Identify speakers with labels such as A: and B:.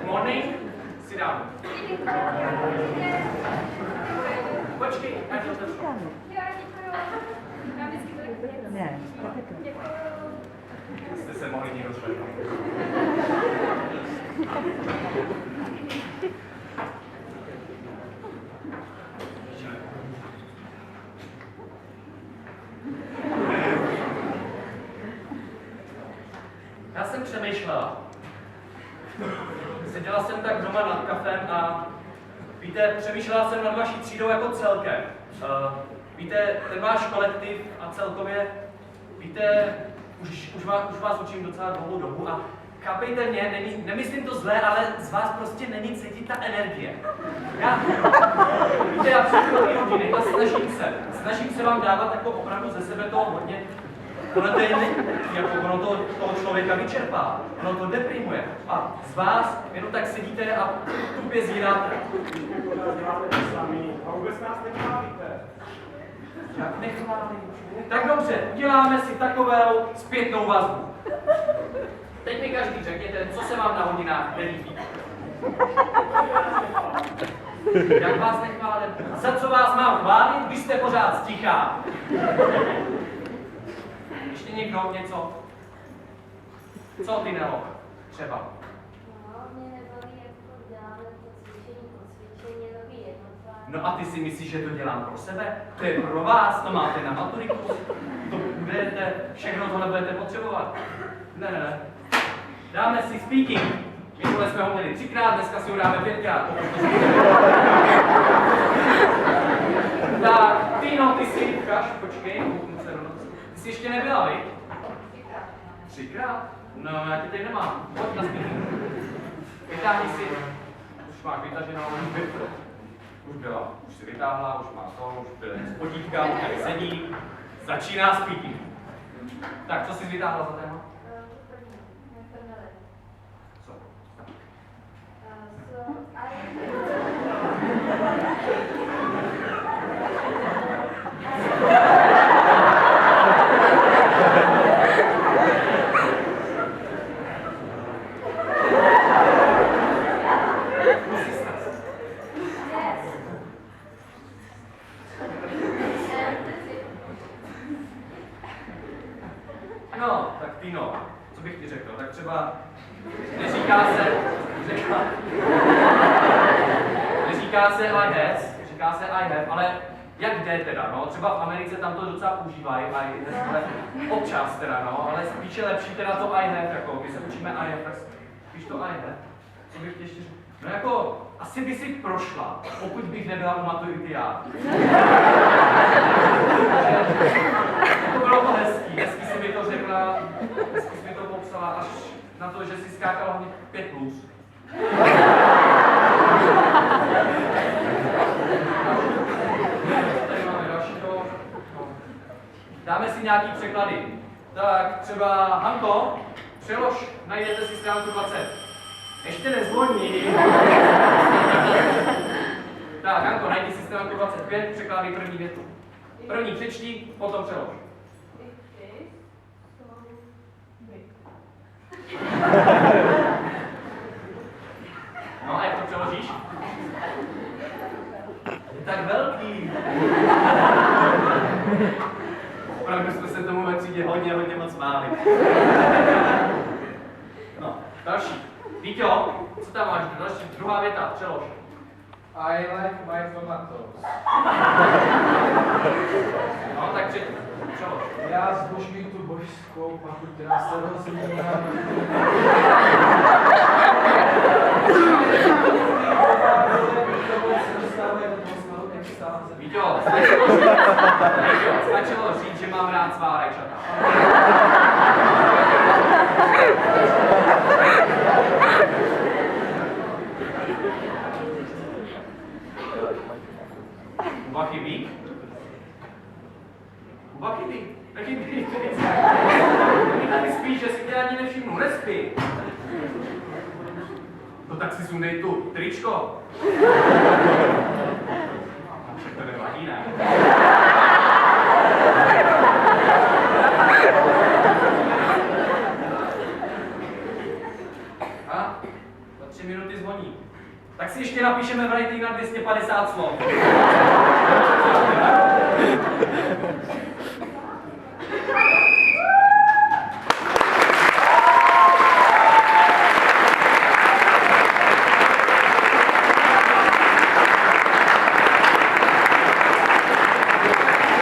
A: Morning, sit down. Počkej, ať to začnu.
B: Ne,
A: Jste se mohli někdo zvednout. Já jsem přemýšlela. Seděla jsem tak doma nad kafem a víte, přemýšlela jsem nad vaší třídou jako celkem. Víte, ten váš kolektiv a celkově, víte, už vás učím docela dlouhou dobu a chápejte mě, nemyslím to zlé, ale z vás prostě není cítit ta energie. Víte, já přijdu do té rodiny a snažím se vám dávat jako opravdu ze sebe toho hodně. Ono to je jako ono toho člověka vyčerpá, ono to deprimuje. A z vás jenom tak sedíte a tupě zíráte.
C: A vůbec nás nechválíte.
A: Jak nechválím? Tak dobře, uděláme si takovou zpětnou vazbu. Teď mi každý řekněte, co se vám na hodinách nelíbí. Jak vás nechválím? Za co vás mám chválit, když jste pořád stichá? Ještě někdo něco? Co ty, Nelo? Třeba.
D: Mě nebaví, jako děláme to cvičení, takový jednotlivý.
A: No a ty si myslíš, že to dělám pro sebe? To je pro vás, to máte na maturiku. To budete, všechno tohle budete potřebovat. Ne. Dáme si speaking. Minule jsme ho měli 3krát, dneska si ho dáme 5krát. Tak, ty si, ukáž, počkej, ty jsi ještě nebyla, viď? 3krát? No, já tě tady nemám. Pojď na speaking. Vytáhni si. Už máš vytaženou, už byla, už si vytáhla, už má to, už byl spodítka, už tady sedí. Začíná speaking. Tak, co jsi vytáhla za téma? Co? No, tak Tino, co bych ti řekl? Tak třeba neříká se I has, říká se I have, ale jak jde teda, no? Třeba v Americe tam to docela používají, ale občas teda, no, ale spíše lepší teda to I have, jako my se učíme I have, tak spíš to I have. Co bych ti ještě řekl? No jako, asi by si prošla, pokud bych nebyla u maturity já. To bylo to hezký si mi to řekla, hezky si mi to popsala, až na to, že si skákala hlavně 5+. Tady máme dalšího. Dáme si nějaký překlady. Tak třeba Hanko, přelož, najdete si stránku 20. Ještě nezvoní. Tak, Hanko, najdi si stránku 25, překládej první větu. První přečti, potom přelož. No a jak to přeložíš? Je tak velký. Opravdu jsme se tomu ve třídě hodně moc smáli. No, další. Víťo, co tam máš? Další, druhá věta, přelož.
C: I like my tomatoes.
A: No, tak přelož.
C: Já zbožňuji tu božskou pachuť, která se rozumí.
A: Víťo, stačilo říct, že mám rád svá rajčata. Kuba chybí? Kuba chybí? Nechybí. Ty tady spíš, že si tě ani nevšimnu, nespí. No tak si sundej tu tričko. To nevadí, ne? A? Za 3 minuty zvoní. Tak si ještě napíšeme writing na 250 slov.